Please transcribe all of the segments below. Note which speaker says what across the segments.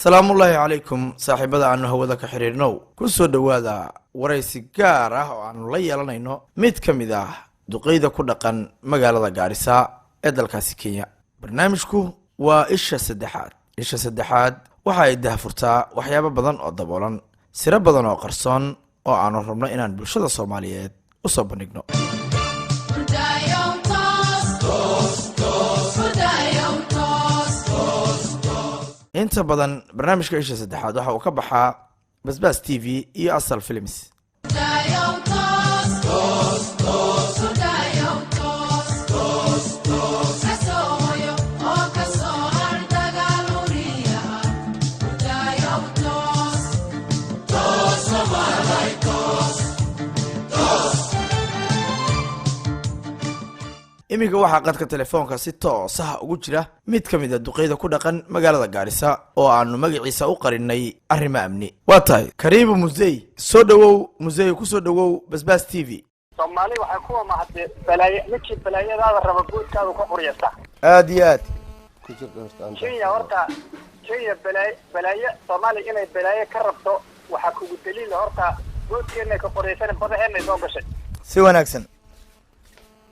Speaker 1: salaamu ullaahi calaykum saaxiibada aanu hawada ka xiriirnow ku soo dhowaada waraysi gaar ah oo aanu la yeelanayno mid ka mid ah duqeyda ku dhaqan magaalada gaarisa ee dalkaasi kenya. barnaamijku waa isha saddexaad waxa ay dahfurtaa waxyaabo badan oo daboolan, siro badan oo qarsoon oo aanu rabno inaan bulshada soomaaliyeed u soo bandhigno. inta badan barnaamijka isha saddexaad waxa uu ka baxaa basbaas t v iyo asal films. iminka waxaa qadka telefoonka si toos ah ugu jira mid ka mid a duqeyda ku dhaqan magaalada gaarisa oo aanu magaciisa u qarinay arrimo amni. waa tahay kariibu musey, soo dhawow musey, ku soo dhawow basbaas t v.
Speaker 2: soomaali waxay kuwa mahadee balaaye ninkii balaayadaada raba guudkaadu ka quryasta
Speaker 1: aad iyo aad
Speaker 2: kenya horta kenya balaaye soomaaliya inay balaaye ka rabto waxaa kugu daliila horta guudkeena ka qoryaysana badaheena soo gashay
Speaker 1: si wanaagsan.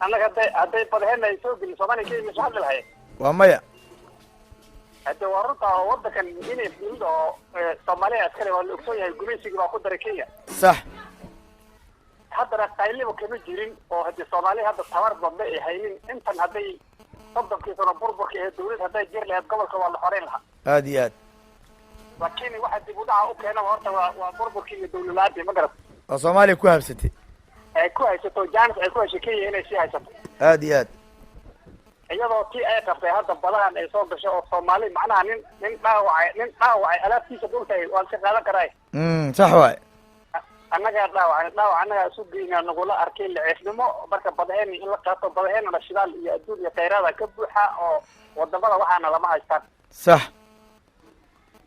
Speaker 2: annaga hadday badaheena ay soo gelin soomaaliya kenya ma soo hadli lahaye
Speaker 1: waa maya
Speaker 2: hadde waa runta oo wadankan inay bulido oo soomaaliya askari waa la ogsoon yahay gumaysigii baa ku daray kenya
Speaker 1: sax.
Speaker 2: haddana qayliba kama jirin oo haddii soomaaliya hadda tabar dambe ay haynin intan hadday soddonkii sano burburka ee dawlad hadday jir lahayd gobolka waa la xoreyn lahaa
Speaker 1: aad iyo aad.
Speaker 2: laakiin waxa dib u dhaca u keenaba horta waa burburkii iyo dawlad-aadii ma garat
Speaker 1: oo soomaaliya ku habsatay
Speaker 2: ay ku haysato jaanis ay ku heshay kenya inay sii haysato
Speaker 1: aad iyo aad.
Speaker 2: iyadoo tii ay qabtay hadda badahan ay soo gashay oo soomaali macnaha nin dhaawacay alaabtiisa dhulka waan ka qaadan karaa
Speaker 1: sax waay.
Speaker 2: annagaa dhaawac annagaa isu geynaa nagula arkay laceefnimo marka badaheena in la qaato badaheenana shidaal iyo adduun iyo khayraada ka buuxa oo wadamada waxaana lama haystaan
Speaker 1: sax.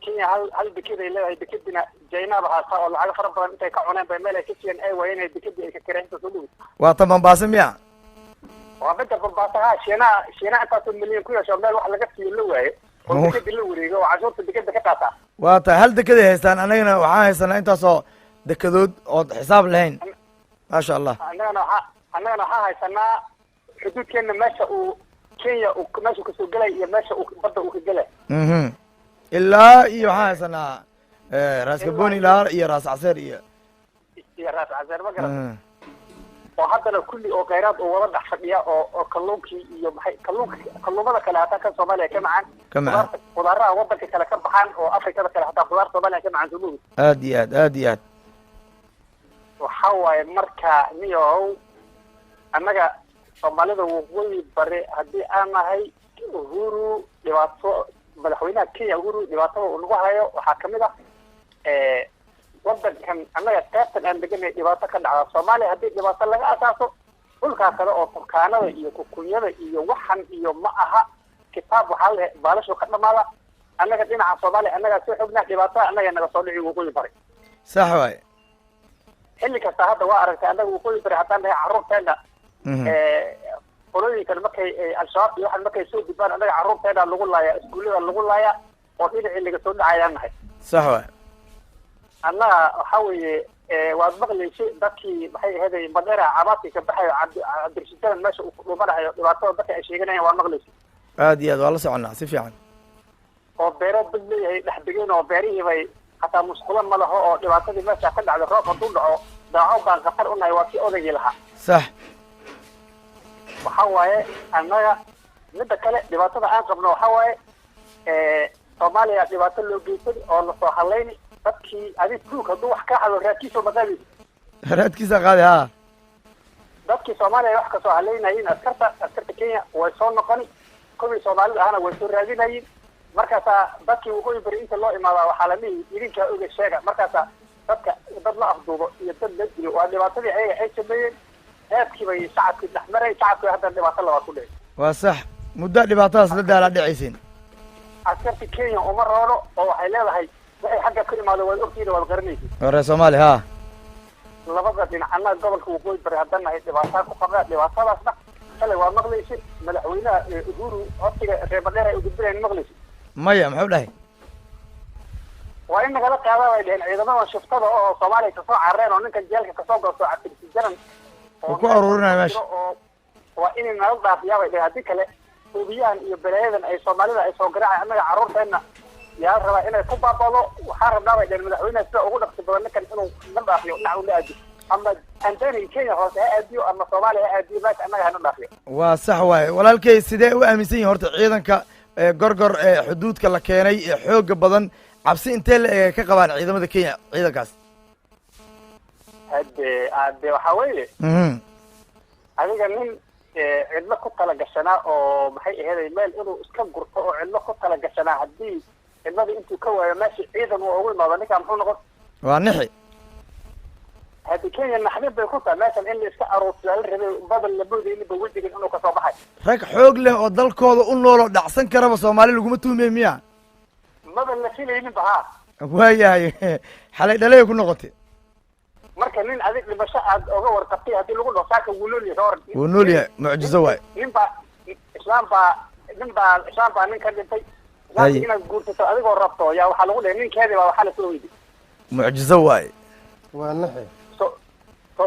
Speaker 2: kenya hal dekeday leedahay, dekedina jaynaba haastaa oo lacago fara badan intay ka cuneen bay meel ay ka siiyeen ay waayeen inay dekedii ay ka kareenta soo dhigi
Speaker 1: waa ta Mombasa miya?
Speaker 2: waa midda Mombasa ha shiina intaasoo milyan ku yeesho meel wax laga siiyo la waaye oo dekedii la wareego oo cashuurta dekeda ka qaata.
Speaker 1: waa ta hal dekeday haystaan, annagana waxaan haysanaa intaasoo dekedood ood xisaab lahayn maasha allah.
Speaker 2: annagana waxaa haysanaa xuduudkeena meesha uu kenya meesha kasoo gelay iyo meesha badda uu ka gelay
Speaker 1: ilaa iyo waxaan haysanaa raas gaboni ilaa iyo raas caseer iyo
Speaker 2: raas caseer ma garan oo haddana kulli oo khayraad oo wada dhex fadhiya oo kalluunkii iyo maxay kalluumada kale hataa kan soomaaliya ka macaan qudaaraha wadanka kale ka baxaan oo afrikada kale hataa qudaar soomaaliya ka macaan soo
Speaker 1: aad iyo aad aad iyo aad.
Speaker 2: waxa waaye marka niyow annaga soomaalida waqooyi bare haddii aan nahay uhuru dhibaato madaxweynaha kenya uhuru dhibaatada uu nagu hayo waxaa kamid ah wadankan annaga qaybtan aan deganay dhibaato ka dhacda soomaaliya haddii dhibaato laga asaaso dhulkaa kale oo turkaanada iyo kukunyada iyo waxan iyo ma aha kitaab waxaa le baalashu ka dhamaada annaga dhinaca soomaaliya annagaa soo xognaa dhibaatada annaga naga soo dhici waqooyi bare
Speaker 1: sax waay.
Speaker 2: xilli kasta hadda waa aragtay annaga waqooyi bare haddaan nahay carruurteena qolooyinkan markay al-shabaab iyo waxan markay soo gudbaan annaga carruurteena lagu laaya iskuullada lagu laaya oo dhinacii laga soo dhacayaan nahay
Speaker 1: sax waay.
Speaker 2: annaga waxa weeye waad maqlaysay dadkii maxay ahaday madheera cabaadkii ka baxayo cabdirashidadan meesha uu dhumanahayo dhibaatada dadka ay sheeganayaan waad maqlaysay
Speaker 1: aad iyo aad waa la soconaa si fiican.
Speaker 2: oo beero dad leeyahay dhex degeen oo beerihii bay hataa musqulo ma laho oo dhibaatadii meesha ka dhacday roob hadduu dhaco daaco baan khatar unahay waa kii odaygii lahaa
Speaker 1: sax.
Speaker 2: waxa waaye annaga midda kale dhibaatada aan qabno waxa waaye soomaaliya dhibaato loo geystay oo lasoo hadlayni dadkii adig duug hadduu wax ka hado raadkiisa maqaadaysa
Speaker 1: raadkiisa qaadi ha
Speaker 2: dadkii soomaaliya wax kasoo hadlaynayiin askarta kenya way soo noqoni kuwii soomaalida ahana way soo raadinayiin markaasaa dadkii waqooyi bari inta loo imaadaa waxaa la dhihi idinkaa oga sheega markaasaa dad la afduubo iyo dad la dilo waa dhibaatadii ayaga ay sameeyeen eedkii bay shacabkii dhex maray shacabkii haddana dhibaato labaad ku dhici
Speaker 1: waa sax. muddo dhibaatadaas la daalaa dhicaysiin
Speaker 2: askarta kenya uma roono oo waxay leedahay waxay xagga ka imaado waad ogtiina waad qaranaysid
Speaker 1: oo reer soomaali ha
Speaker 2: labada dhinac annaga gobolka waqooyi bari haddaan nahay dhibaataa ku qabnaa dhibaatadaasna kale waa maqlaysid madaxweynaha uhuru hortiga reer madheer ay u gudbinayn maqlaysid
Speaker 1: maya muxuu dhahay
Speaker 2: waa in nagala qaadaa bay dheheen ciidamada shuftada oo Soomaaliya ka soo carreen oo ninkan jeelka ka soo goosto cabdi jaran
Speaker 1: oo ku aruurinaya meesha
Speaker 2: waa in nala dhaafiyaa bay dheheen hadii kale hubiyahan iyo balayadan ay Soomaalida ay soo garaacay annaga carruurteena yaa rabaa inay ku baabado waxaa rabaa bay dheheen madaxweynaha sida ugu dhaqsi badan ninkan inuu na dhaafiyo dhinac u laadi ama Tanzania Kenya hoose aadiyo ama Soomaaliya aadiyo baa annaga hana dhaafiyo
Speaker 1: waa sax waaye walaalkay sidee u aaminsan yihiin horta ciidanka gorgor ee xuduudka la keenay ee xooga badan cabsi intee la ka qabaan ciidamada Kenya ciidankaas
Speaker 2: hadde waxa weeye adiga nin cidlo ku tala gashanaa oo maxay ahayd meel inuu iska gurto oo cidlo ku tala gashanaa haddii cidlada intuu ka waayo meesha ciidan uu ugu imaado ninkaa muxuu noqon
Speaker 1: waa nixi
Speaker 2: haddi Kenya naxdin bay ku tahay meeshan in la iska aroorsiyo la rabay badal la boodaynin ba wejigan inuu ka soo baxay
Speaker 1: rag xoog leh oo dalkooda u nool oo dhacsan karaba Soomaali laguma tuumay miya
Speaker 2: madan la filaynin ba ha
Speaker 1: waayahay xalay dhalay ku noqotay
Speaker 2: marka nin adig dhibasho aad uga warqabtay hadii lagu dhoosaaka wuu
Speaker 1: nool yahay mucjizo waay
Speaker 2: nin baa nin ka dhintay laakiin inaad guursato adigoo rabto yaa waxaa lagu leeyahay ninkeedii baa waxaa la soo weydiiyey
Speaker 1: mucjizo waay
Speaker 3: waa naxi
Speaker 2: soo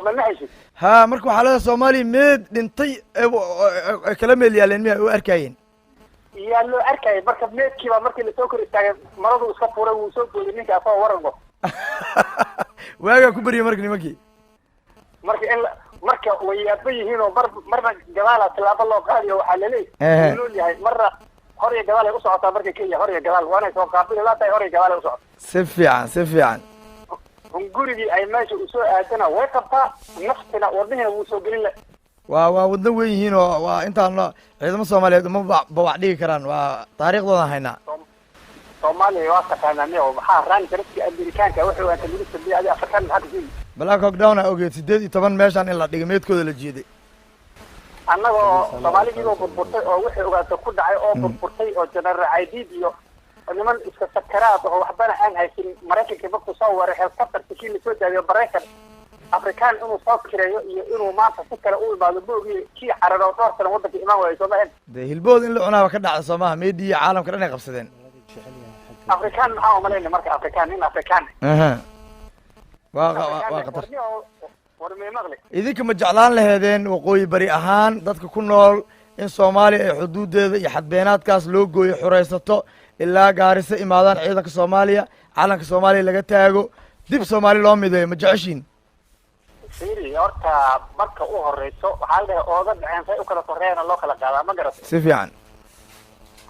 Speaker 2: ma naxaysid
Speaker 1: ha marka waxaa leedahay Soomaali meed dhintay kala meel yaaleen miya u arkayeen
Speaker 2: yaa loo arkayay marka meedkii baa markii la soo kor istaagay maradu iska furay wuu soo booday ninka asoo warango
Speaker 1: waagaa ku bariyay marka nimankii
Speaker 2: marka way yaaba yihiin oo marna gadaala tilaabo loo qaadiyo waxaa laleeyahay nool yahay marna hor iyo gadaal ay u socotaa marka Kenya hor iyo gadaal waana soo qaabili la tahay hor iyo gadaal ay u socotaa
Speaker 1: si fiican
Speaker 2: gurigii ay meesha u soo aadana way qabtaa naftina wadnahina wuu soo gelin
Speaker 1: waa waddan weyn yihiin oo waa intaan ciidamo Soomaaliyeed uma bawac dhigi karaan waa taariikhdooda haynaa
Speaker 2: Soomaaliya waa taqaanaa oo maxaa raan garabka Amerikaanka wuxuu aan lagu sameeyay adiga Afrikaan maxaa ku jiray
Speaker 1: Black Hawk Down ogeed 18 meeshan in la dhigay meedkooda la jeeday
Speaker 2: annagoo Soomaaliyada oo burburtay oo wixii ogaatay ku dhacay oo burburtay oo General Aidid iyo niman iska sakaraad oo waxbana aan haysan Mareykanka markuu soo waray helicopter kii la soo daadiyo Mareykan Afrikaan inuu soo kireeyo iyo inuu maanta si kale u imaado boogii kii xarado dhowr sano wadanka imaan waayay Soomaaliya
Speaker 1: hilbood in la cunaaba ka dhacda Soomaha meedii caalamka dhan ay qabsadeen
Speaker 2: Afrikaan maxaa u maleynaa marka Afrikaan waa qatar idinka ma jeclaan laheedeen waqooyi bari ahaan dadka ku nool in Soomaaliya ay xuduudeeda iyo xadbeenaadkaas loo gooyo xuraysato ilaa Gaarisa imaadaan ciidanka Soomaaliya calanka Soomaaliya laga taago dib Soomaali loo mideeyo ma jeceshiin fiiri horta marka u horeyso waxaa la dhahay ooga dhaceen say u kala soreeyaan loo kala qaadaa ma garatay
Speaker 1: si fiican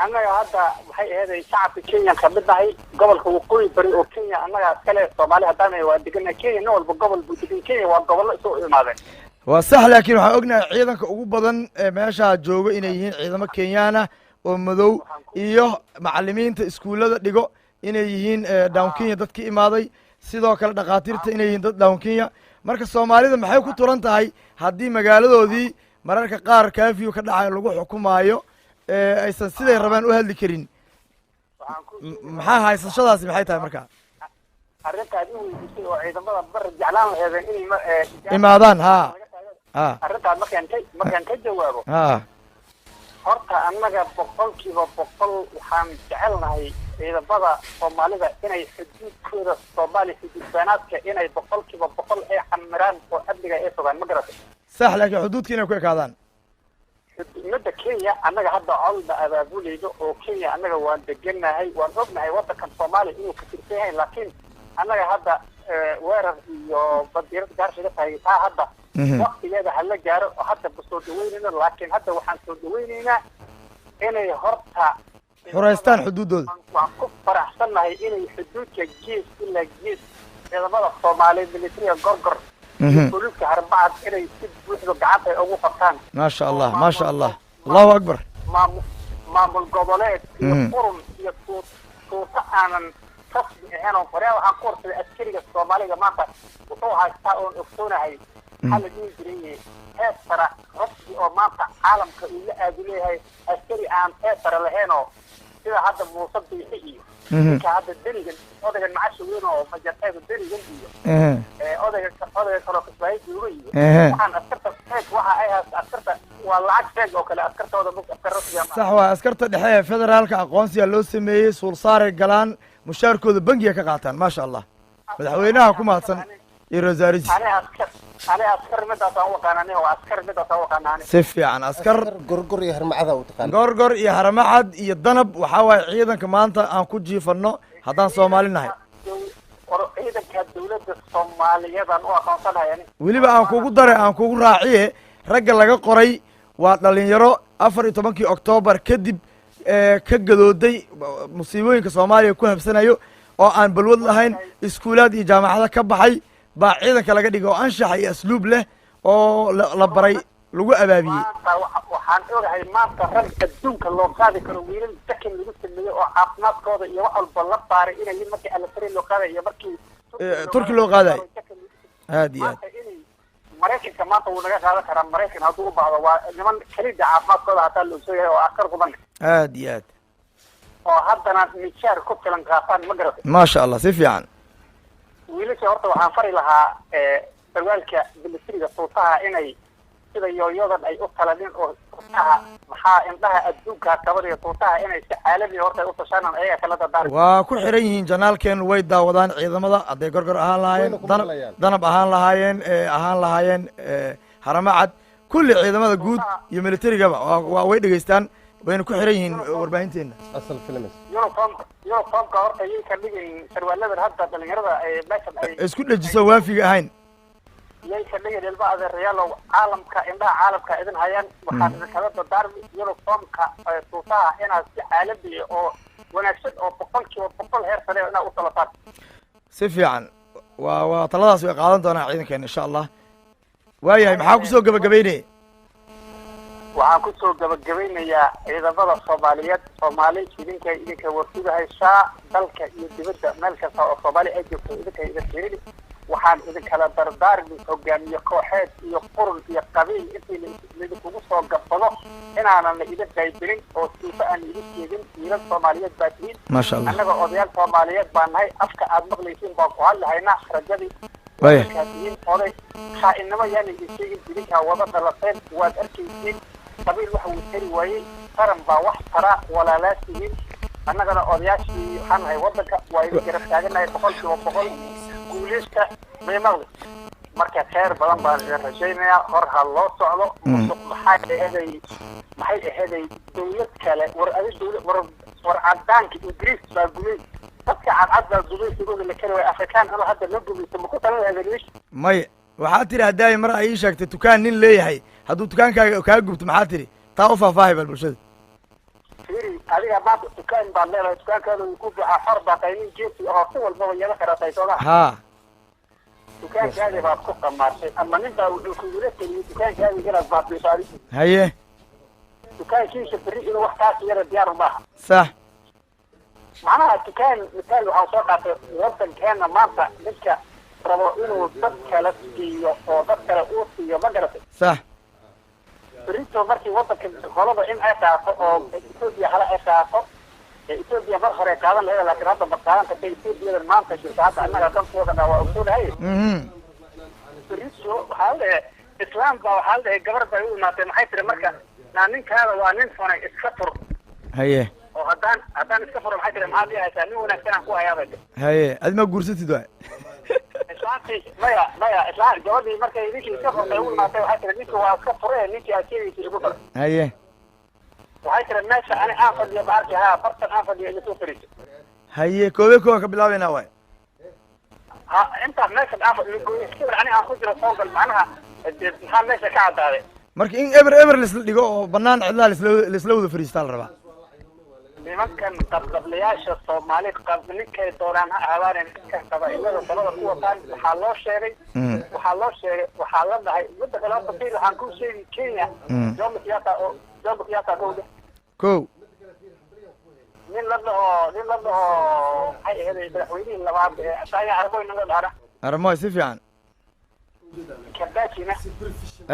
Speaker 2: annaga hadda waxay ahayd shacabka Kenya ka mid tahay gobolka waqooyi bari oo Kenya annaga kale Soomaali hadaan waa degan Kenya no walba gobol buu degan Kenya waa gobol soo imaadeen
Speaker 1: waa sax laakiin waxaan ognahay ciidanka ugu badan ee meesha jooga inay yihiin ciidamo Kenyaana oo madow iyo macallimiinta iskuulada dhigo inay yihiin down Kenya dadkii imaaday sidoo kale dhaqaatiirta inay yihiin dad down Kenya marka Soomaalida maxay ku turan tahay haddii magaaladoodii mararka qaar kaafiyo ka dhacay lagu xukumaayo aysan siday rabaan u hadli karin maxaa haysashadaasi maxay tahay marka
Speaker 2: arrintaas inuu yidhi oo ciidamada bar jeclaan lahaydeen inay
Speaker 1: imaadaan ha
Speaker 2: arrintaas markaan ka jawaabo horta annaga boqolkiiba boqol waxaan jecelnahay ciidamada Soomaalida inay xuduudkooda Soomaaliya xuduudbanaadka inay boqolkiiba boqol ay xamiraan oo amniga ay sugaan ma garatay
Speaker 1: sax laakiin xuduudka inay ku ekaadaan
Speaker 2: midda Kenya annaga hadda codda abaabulaydo oo Kenya annaga waan deganahay waan ognahay wadankan Soomaaliya inuu ka tirsan yahay laakiin annaga hadda weerar iyo badiirad gaarsiga tahay taa hadda waqtigeeda hala gaaro hadda soo dhaweynayna laakiin hadda waxaan soo dhaweynaynaa inay horta
Speaker 1: xureystaan xuduudooda
Speaker 2: waan ku faraxsanahay inay xuduudka gees ilaa gees ciidamada Soomaaliyeed militariga gorgor booliska harbacad inay si buuxda gacanta ugu qabtaan
Speaker 1: ma sha Allah Allahu akbar
Speaker 2: maamul goboleed iyo qurun iyo tuuta aanan rasmi ahayn oo hore waxaan ku hortay askariga Soomaaliga maanta wuxuu haystaa oo ogsoonahay hal diin jiray heestara rasmi oo maanta caalamka uu la aaduleeyahay askari aan heestara lahayn oo sida hadda Muuse Biixi iyo ka hadda derigan odagan macasho weyn oo majarteeda derigan iyo odaga kale kasbaay jooga iyo waxaan askarta waxa ay askarta waa lacag feeg oo kale askartooda askar rasmi ah
Speaker 1: sax waa askarta dhexe ee federaalka aqoonsiga loo sameeyay suul saaray galaan mushaarkooda bangiga ka qaataan maasha allah madaxweynaha ku mahadsan iyo rasaariis
Speaker 2: ani askar midaasaan u aqaanani oo askar midaasaan u aqaanani
Speaker 1: si fiican askar
Speaker 3: gorgor iyo harmacada u taqaan
Speaker 1: gorgor iyo haramacad iyo danab waxaa waaye ciidanka maanta aan ku jiifanno haddaan soomaali nahay
Speaker 2: ciidanka dawladda soomaaliyadan u aqoonsanahay
Speaker 1: weliba aan kugu dare aan kugu raaciye ragga laga qoray waa dhalinyaro 14 oktoobar kadib ka gadooday musiibooyinka soomaaliya ku habsanayo oo aan balwad lahayn iskuulaad iyo jaamacada ka baxay baa ciidanka laga dhigay oo anshax iyo asluub leh oo la baray lagu abaabiyey
Speaker 2: waxaan ogahay maanta rag adduunka loo qaadi karo wiilal sakin lagu sameeyey oo caafimaadkooda iyo wax walba la baaray inay markii alafari loo qaadayo iyo markii
Speaker 1: turki loo qaadayo aad iyo aad
Speaker 2: maraykanka maanta wuu naga qaadan karaa maraykan hadduu u baahdo waa niman kelida caafimaadkooda hataa la ogsoon yahay oo askar kuban
Speaker 1: aad iyo aad
Speaker 2: oo haddana mijaar ku filan qaataan ma garatay
Speaker 1: maasha allah si fiican
Speaker 2: wiilasha horta waxaan fari lahaa sarwaalka milatariga tuutaha inay sida yooyadan ay u talanin oo tuutaha maxaa indhaha adduunka kabadiga tuutaha inay si caalami horta u tashaanaan ayaga kala dadaar
Speaker 1: waa ku xiran yihiin janaalkeen way daawadaan ciidamada hadday gorgor ahaan lahaayeen danab ahaan lahaayeen haramacad kulli ciidamada guud iyo militarigaba way dhegeystaan wayna ku xiran yihiin warbaahinteena
Speaker 3: asal films
Speaker 2: uniformka horta yay ka dhigin sarwaaladan hadda dhalinyarada meeshan ay
Speaker 1: isku dhejiso waafiga ahayn
Speaker 2: yay ka dhigin ilma adeerayaalow caalamka indhaha caalamka idin hayaan waxaad idinkala dadaarmi uniformka tuutaha inaad si caalami oo wanaagsan oo 100% heer sare inaad u talataan
Speaker 1: si fiican waa taladaas way qaadan doonaa ciidankeena insha allah waayahay maxaa kusoo gabagabaynaya
Speaker 2: waxaan kusoo gabagabaynayaa ciidamada soomaaliyeed soomaali idinka warsuga hayshaa dalka iyo dibadda meel kasta oo soomaali ay joogto idinka idin fiirini waxaan idinkala dardaarmi hogaamiye kooxeed iyo qurun iyo qabiil intii laidinkugu soo gabbado inaanan la idin qaybinin oo suufo aan idin sheegin wiilal soomaaliyeed baa tihiin
Speaker 1: maasha allah
Speaker 2: annaga odayaal soomaaliyeed baan nahay afka aad maqlaysiin baan ku hadlahaynaa rajadii tihiin oday khaa-innimo yaana idin sheegin idinkaa wada dhalateen waad arkaysiin qabiil waxa uu tari waayey qaran baa wax tara walaalaasihiin annagana odayaashii waxaan nahay waddanka waa idin garab taaganahay 100% guuleysta may maqli marka khayr badan baan idin rajaynayaa hor ha loo socdo maxay aheeday dawlad kale war cadaanka ingiriis baa guley dadka cadcad baa gumaysigooda la kari waaya afrikaan ama hadda la gumaysto ma ku talan lahayd
Speaker 1: maya waxaa tiri haddaay mar ay ii sheegtay dukaan nin leeyahay hadduu dukaankaaga kaa gubto maxaa tiri taa u faahfaahay bal bulshada
Speaker 2: firi adiga maanta dukaan baad leedahay dukaankaada uu ku buuxaa xor baa tahay nin geesi oo si walbaba yeelan karatay soomaa
Speaker 1: haa
Speaker 2: dukaankaadi baad ku qamaartay ama nin baa wuxuu kugula teliyey dukaankaadi inaad baabiiso adiga
Speaker 1: haye
Speaker 2: dukaankiisa berri inuu wax kaas yara diyaar maaha
Speaker 1: sax
Speaker 2: macnaha dukaan mitaal waxaan soo qaatay waddankeena maanta ninka rabo inuu dad kala siiyo oo dad kale uu siiyo ma garatay
Speaker 1: sax
Speaker 2: berito markii waddanka qolada in ay qaato oo etoobiya hala ay qaato etoobiya mar hore qaadan lahayd laakiin hadda marqaadanta bay etoobiyadan maanta jirta hadda annaga dankooda dhaa waa ogsoonahay berito waxaa la dhahay islaam baa waxaa la dhahay gabar bay u imaatay maxay tiri marka naa ninkaada waa nin funay iska fur
Speaker 1: haye
Speaker 2: oo haddaan iska furo maxay tiri maxaad ii haysaa nin wanaagsan aan ku hayaabay
Speaker 1: haye adi ma guursatid waay
Speaker 2: islaantii maya islaan gabadhii markay ninkii iska furtay u imaatay waxay tiri ninki waa iska fure ninkii aad sheegaysa igu dar
Speaker 1: haye
Speaker 2: waxay tiri meesha ani aan fadhiyo ma arki haa bartan aan fadhiyo iga soo fariiso
Speaker 1: haye koobe kooban ka bilaabaynaa waay
Speaker 2: ha intaas meeshan aan fadhiyo goyskibir ani aan ku jiro soogal macnaha maxaa meesha ka caddaaday
Speaker 1: marka in eber laisla dhigo oo banaan cidlaa laisla wada fariistaa la rabaa
Speaker 2: nimankan qabqablayaasha soomaali ninkay doonaan ha ahaadaan ninkan qabaa'ilada dalada ku wataan waxaa loo sheegay waxaa la dhahay midda kale horta fir waxaan ku sheegi kenya jomo kenyatta kowda
Speaker 1: ko
Speaker 2: nin la dhaho maxay aheeday madaxweynihii labaad saaya arboy naga dhahana
Speaker 1: aramoy si fiican
Speaker 2: kabajina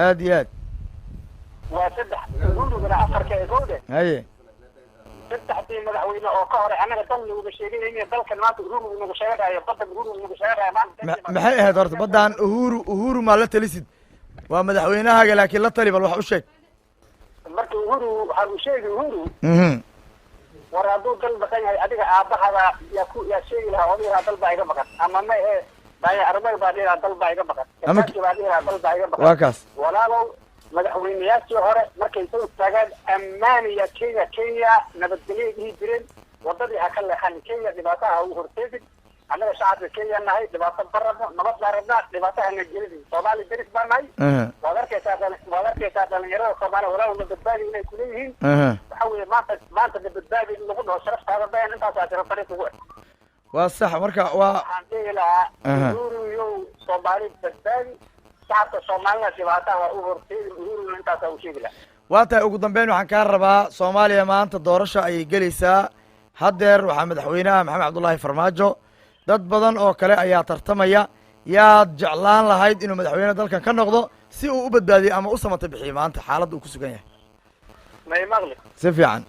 Speaker 1: aad iyo aad
Speaker 2: waa 3 gurigana afarka ee kowda
Speaker 1: haye
Speaker 2: saddexdii madaxweyne oo ka hore annaga dan laguga sheeganayna dalkan maanta uhuru nagu sheeganayo badan uhuru nagu sheeganayo maanta
Speaker 1: maxay ahayd horta baddaan uhuru maa la talisid waa madaxweynahaaga laakiin la tali bal wax u sheeg
Speaker 2: marka uhuru waxaan u sheegi uhuru war hadduu dal baqan yahay adiga aabahada yaa sheegi lahaa oo dhihi dal baa iga baqan ama ma daya arbay baa dhihi dal baa iga baqan kii baa dhihi dal baa iga baqan
Speaker 1: waa kaas
Speaker 2: walaalow madaxweynayaashii hore markay soo taagaan ammaaniya kenya nabadgelyo dhihi jireen wadadii ha ka leexan kenya dhibaataha u horteedin annaga shacabka kenya nahay dhibaato barabno nabad baa rabnaa dhibaataha na gelin soomaali deris baa nahay waad arkaysaa dhalinyarada soomaaliya walaalow na badbaadi inay kuleeyihiin waxa weeye maanta na badbaadi in lagu dhaho sharaftaada bayan intaasaa jira fariis ugu
Speaker 1: waa sax marka waa
Speaker 2: waxaan dhihi lahaa uhuru soomaali badbaadi shacabka soomaalina dhibaataha u horteedin uhuruna intaasaa u sheegi lahaa
Speaker 1: waa tahay ugu dambeyn waxaan kaa rabaa soomaaliya maanta doorasho ayay gelaysaa haddeer waxaa madaxweynaha maxamed cabdullaahi farmaajo dad badan oo kale ayaa tartamaya yaad jeclaan lahayd inuu madaxweyne dalkan ka noqdo si uu u badbaadiyo ama u samata bixiyo maanta xaaladda uu ku sugan yahay
Speaker 2: may maqli
Speaker 1: si fiican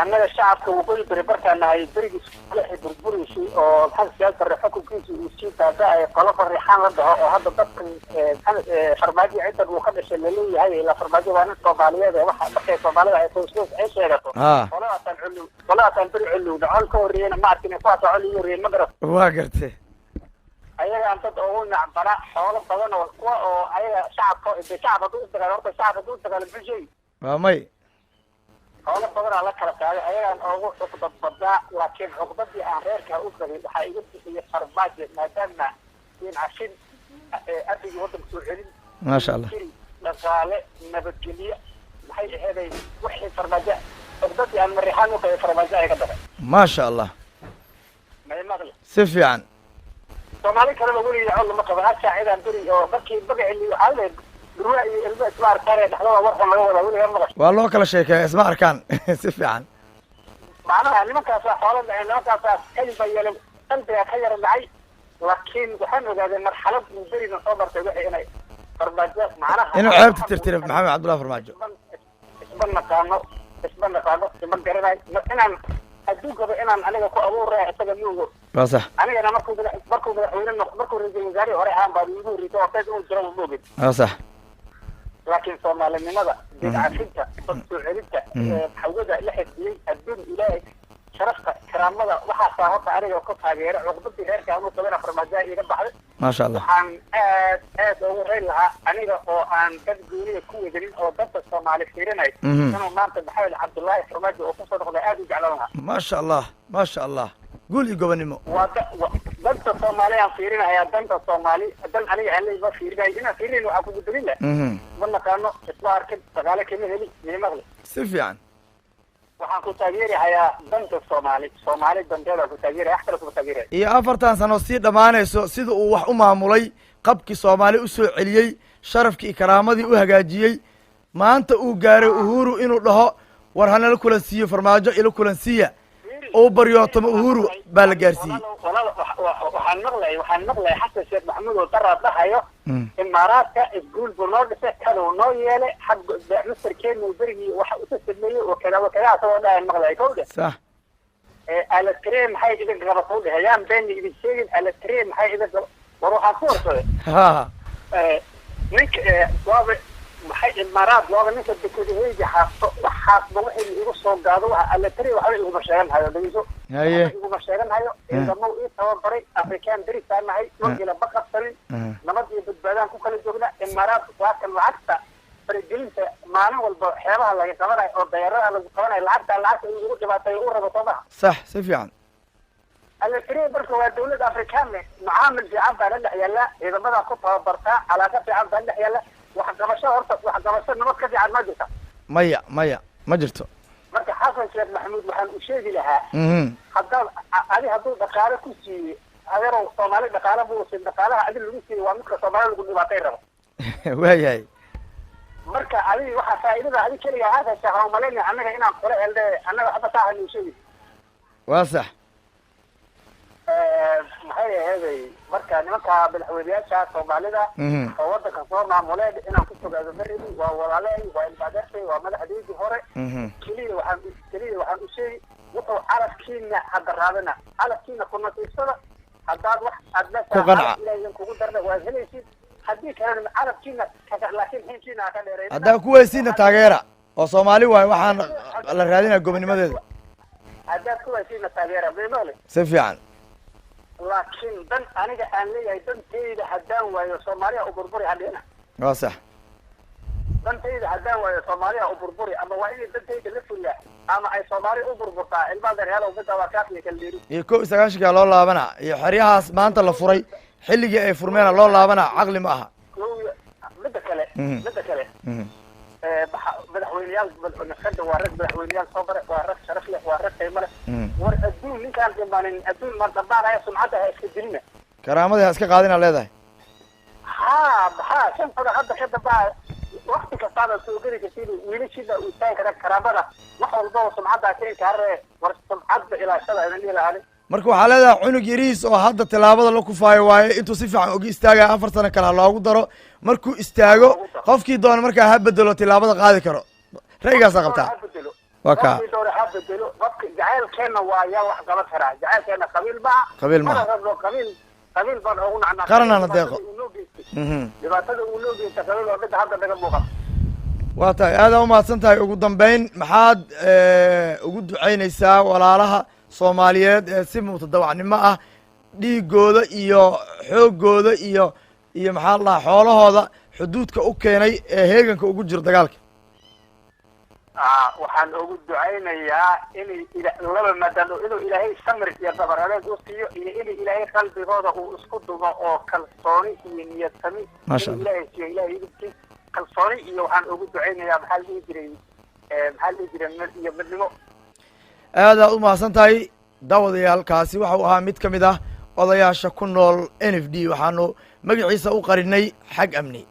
Speaker 2: annaga shacabka waqooyi bari barkaan nahay berigii suuxi burburiisii oo maxamed siyaad barre xukunkiisii uu sii taabacay qolo farriixaan la dhaho oo hadda dadkan farmaajo ciddan uu ka dhashay laleeyahay ilaa farmaajo waa nin soomaaliyeed waxa markay soomaalida ay toosloos ay sheegato qoladaasaan beri colowna col ka horreeyena ma arkin kuwaasa col ii horreeyen ma garat
Speaker 1: waa gartay
Speaker 2: ayagaan dad ugu nacbana xoolo badan oo kuwa oo ayaga shacab hadduu isdagaalo horta shacab hadduu isdagaalo muxuu sheegi
Speaker 1: waa may
Speaker 2: xoolo badanaa la kala qaaday ayagaan ugu cuqdad badnaa laakiin cuqdadii aan reerkaa u qabay waxaa iga bixiyay farmaajo maadaama in cashin ardigii waddanka soo celin
Speaker 1: maasha allah
Speaker 2: dhaqaale nabadgelyo maxay aheeday wixii farmaajo cuqdadii aan mariixaan u qabay farmaajo ay ka dhaqay
Speaker 1: maasha allah
Speaker 2: may maqli
Speaker 1: si fiican
Speaker 2: soomaali kaleba weligeeda cod lama qaban hal saacidaan beri oo markii magaceli waxaa leeyahay durwa iyo ilmo isma arkaan ee dhexdooda warxun laga wadaa weligaa maqasho
Speaker 1: waa loo kala sheekeeya isma arkaan si fiican
Speaker 2: macnaha nimankaasaa xoola dhacay nimankaasaa kaliba yeela qalbigaa ka yara dhacay laakiin waxaan ogaaday marxalad uu berigan soo martay waxay inay farmaajo macnaha
Speaker 1: inuu ceebta tirtira maxamed cabdullahi farmaajo
Speaker 2: isma naqaano isma garanayo inaan adduunkaba inaan aniga ku abuuraya isaga nuugo
Speaker 1: waa sax
Speaker 2: anigana markuu madaxweyne markuu ra-iisul wasaarihii hore ahaan baa igu horreysay oo qayd inuu jiro ma moogin
Speaker 1: waa sax
Speaker 2: laakiin soomaalinimada bidcafinta dad soo celinta xawada la xifdiyey adduun ilaahay sharafta karaamada waxaasaa horta aniga ku taageera cuqdadii reerka anuu qabana farmaajoa iiga baxday
Speaker 1: maasha allah
Speaker 2: waxaan aad ugu rayn lahaa aniga oo aan dad gooniya ku wadanin oo dadka soomaali fiirinay inuu maanta maxamed cabdullaahi farmaajo oo kusoo noqday aad u jeclan lahaa
Speaker 1: maasha allah maasha allah guul iyo gobonnimo
Speaker 2: waa danta soomaali aan fiirinayaa danta soomaali dan aniga aan leey ma fiirinayo inaan fiirinayn waxaa kugu dalin leh ma naqaano isma arkin dagaale kama heli mii maqli
Speaker 1: si fiican
Speaker 2: waxaan ku taageerahayaa danta soomaali danteeda ku taageeraya wax kale kuma taageeraya
Speaker 1: iyo 4 sano sii dhammaanayso sida uu wax u maamulay qabkii soomaali u soo celiyey sharafkii karaamadii u hagaajiyey maanta uu gaaray uhuru inuu dhaho war hanala kulan siiyo farmaajo ila kulan siiya oo baryootamo uhuru baa la gaarsiiyey
Speaker 2: waxaan maqlay xasan sheekh maxamuud oo daraa dhahayo imaaraadka isguul buu noo dhisay kaduu noo yeelay xag mister kenya berigii waxa usa sameeyey oo wakadaha asagoo dhahayan maqlay kowdhe
Speaker 1: sax
Speaker 2: alatree maxay idin gabatau dhehe yaan beeni idin sheegin alatree maxay idin gaba war waxaan ku warsaday
Speaker 1: ha
Speaker 2: ninka waaba maxay imaaraad waaba ninka dekedaheyga haasto waxaasba wixii igu soo gaado waxa alatree waxba iguma sheegan hayo dhegeyso
Speaker 1: haye
Speaker 2: iguma sheegan hayo ciidamo ii tababaray afrikaan derisaan nahay dhulkiila baqabsanin nabad iyo badbaadaan ku kala joogna imaaraad waa kan lacagta faragelinta maalin walba xeebaha laga qabanayo oo dayaaradaha lagu qabanayo lacagta in lagu dhibaateeyo u rabo soomaha
Speaker 1: sax si fiican
Speaker 2: alatree marka waa dawlad afrikaan leh macaamil fiican baa la dhex yaalla ciidamadaa ku tababartaa calaaqa fiican baa la dhex yaalla waxqabasho horta waxqabasho nabad ka fiican ma jirta
Speaker 1: maya ma jirto
Speaker 2: marka xasan sheekh maxamuud waxaan u sheegi lahaa haddaad hadduu dhaqaale ku siiyey adeerow soomaali dhaqaale buusin dhaqaalaha adi lagu siiyey waa midka soomaali lagu dhibaatay rabo
Speaker 1: waayahay
Speaker 2: marka adi waxaa faa'iidada adi keliga aadaysa ha umalayna annaga inaan kula elde annaga hadda saa hanuu sheegi
Speaker 1: waa sax
Speaker 2: maxay aheeday marka nimanka madaxweyneyaasha soomaalida oo wadanka soo maamuleen inaan ku fogaado maridi waa walaaley waa ilmaadeertay waa madaxdeydii hore keliya waxaan u sheegi wuxuu calafkiina hadda raadina calafkiina ku nasiibsada haddaad wax aad leesahay ilaahay kugu darna waad helaysid haddii kalena calafkiina laakiin xinkiina ha ka dheereyn
Speaker 1: haddaan ku weysiina taageera oo soomaali waayo waxaan la raadinaya gobonnimadeeda
Speaker 2: haddaad ku haysiina taageera beemale
Speaker 1: si fiican
Speaker 2: laakiin dan aniga aan leeyahay danteyda haddaan waayo soomaaliya u burburi hadhina
Speaker 1: waa sax
Speaker 2: danteyda haddaan waayo soomaaliya u burburi ama waa inay danteyda la fuliyaa ama ay soomaaliya u burburtaa ilmaa darheelo midda waa kaafiya kaldeeri
Speaker 1: iyo 91 loo laabana iyo xeryahaas maanta la furay xilligii ay furmeena loo laabana caqli ma aha
Speaker 2: midda kale madaxweyneyaal nafkada waa rag madaxweyneyaal soo bare waa rag sharaf leh waa rag qiimo leh war adduun ninkaan dhimanin adduun ma dhammaanaya sumcadda ha iska dilina
Speaker 1: karaamadii ha iska qaadina leedahay
Speaker 2: ha shantada hadda ka dambaa wakti kastaaba soo geli kartid wiilashida uu taagi kara karaamada wax walbaba sumcadda keeni karare war sumcadda ilaashada aynan ilaali
Speaker 1: marka waxaa leedahay cunug yariis oo hadda tilaabada la kufaayo waaye intuu si fiican uga istaagaya 4 sano kale ha loogu daro markuu istaago qofkii doona markaa ha bedelo tilaabada qaadi karo ra'yigaasa qabtaa waa kaa
Speaker 2: ha bedelo qofka jacaylkeena waa yaa wax qaban karaa jacaylkeena qabiil maa qabiil baan ugu nacnaa
Speaker 1: qaranana deeqo
Speaker 2: dhibaatada uu loo geysta qabiil waa midda hadda naga muuqata
Speaker 1: waa tahay aada umahadsan tahay ugu dambeyn maxaad ugu ducaynaysaa walaalaha soomaaliyeed ee si mutadawacnimo ah dhiigooda iyo xoogooda iyo maxaa la dhahaa xoolahooda xuduudka u keenay ee heeganka ugu jiro dagaalka
Speaker 2: waxaan ugu ducaynayaa inay laba maadaama inuu ilaahay samir iyo dabar adeeg u siiyo iyo inay ilaahay qalbigooda uu isku dumo oo kalsooni iyo niyad sami ilaahay siiyo ilaahay idinkiis kalsooni iyo waxaan ugu ducaynayaa maxaa la dhihi jiray iyo midnimo
Speaker 1: aadaad u mahadsan tahay daawadayaalkaasi waxau ahaa mid ka mid ah odayaasha ku nool NFD waxaanu magaciisa u qarinay xag amni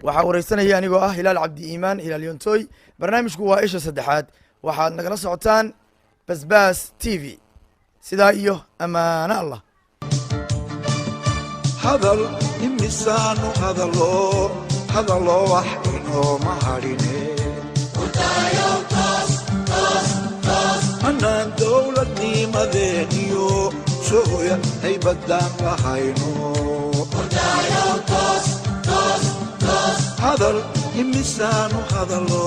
Speaker 1: waxaa wareysanaya anigoo ah hilaal cabdi iimaan hilaal yontooy barnaamijku waa isha saddexaad waxaad nagala socotaan basbaas TV sidaa iyo ammaano allah
Speaker 4: hadal imisaanu hadalo wax inooma hadhine anaan dowladnimadeeniyo sooya haybadaan lahayno hadal imisaanu hadalo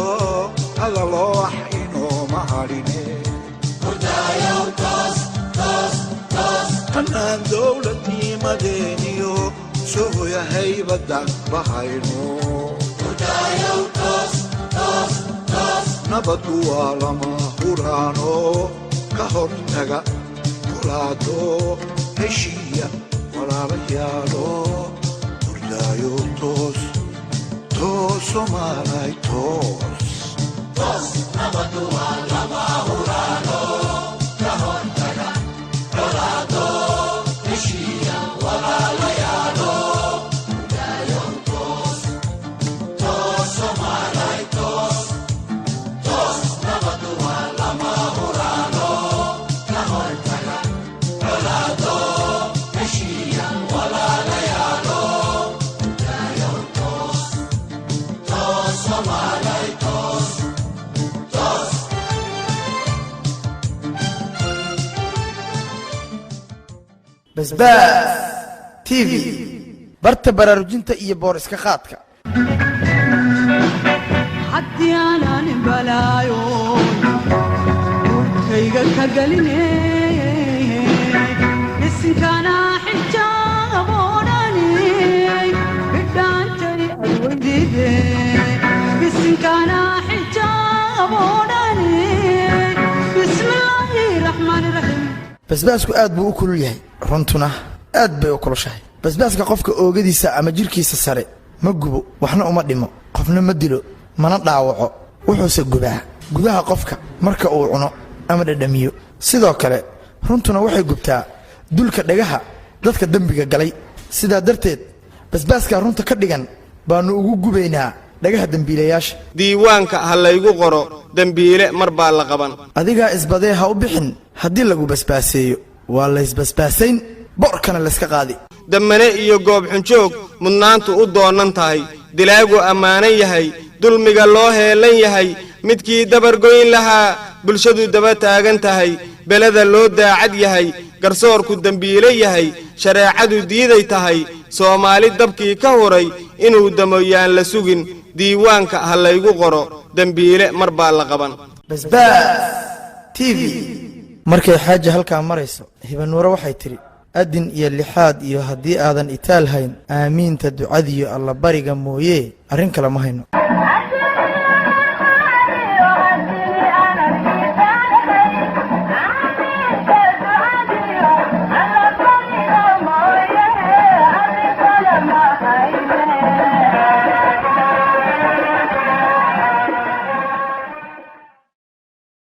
Speaker 4: wax inooma hadhine anaan dowladnimadeeniyo sooya haybadaan lahayno nabadu waa lama huraano ka hortaga kulaado heshiiya walaalayaalo hurdaayo toos soomaalay toos nabadu waa lama huraano ka hortaga kulaado heshiiya walaalayaalo hurdaayo toos soomaalay toos
Speaker 1: basbaas TV barta baraarujinta iyo boor iska qaadka
Speaker 5: haddii aanan balaayo urkayga ka galinay isinkana xijaabodhani bidhaantay adweydiide isinkana xijaabodhani bismillaahi raxmaani raxiim
Speaker 1: basbaasku aad buu u kulul yahay runtuna aad bay u kulushahay basbaaska qofka oogadiisa ama jirkiisa sare ma gubo waxna uma dhimo qofna ma dilo mana dhaawaco wuxuuse gubaa gudaha qofka marka uu cuno ama dhadhamiyo sidoo kale runtuna waxay gubtaa dulka dhagaha dadka dembiga galay sidaa darteed basbaaska runta ka dhigan baanu ugu gubaynaa dhagaha dembiilayaasha
Speaker 6: diiwaanka ha laygu qoro dembiile mar baa la qaban
Speaker 1: adigaa isbadee ha u bixin haddii lagu basbaaseeyo waa laysbasbaasayn boorkana layska qaadi
Speaker 6: dammane iyo goob xunjoog mudnaantu u doonan tahay dilaagu ammaanan yahay dulmiga loo heelan yahay midkii dabargoyn lahaa bulshadu daba taagan tahay beleda loo daacad yahay garsoorku dembiile yahay shareecadu diiday tahay soomaali dabkii ka huray inuu damoyaan la sugin diiwaanka ha laygu qoro dembiile mar baa la qaban
Speaker 1: basbaas TV markay xaaja halkaa marayso hibanuure waxay tidhi adin iyo lixaad iyo haddii aadan itaal hayn aamiinta ducadiyo allabariga mooyee arrin kale ma hayno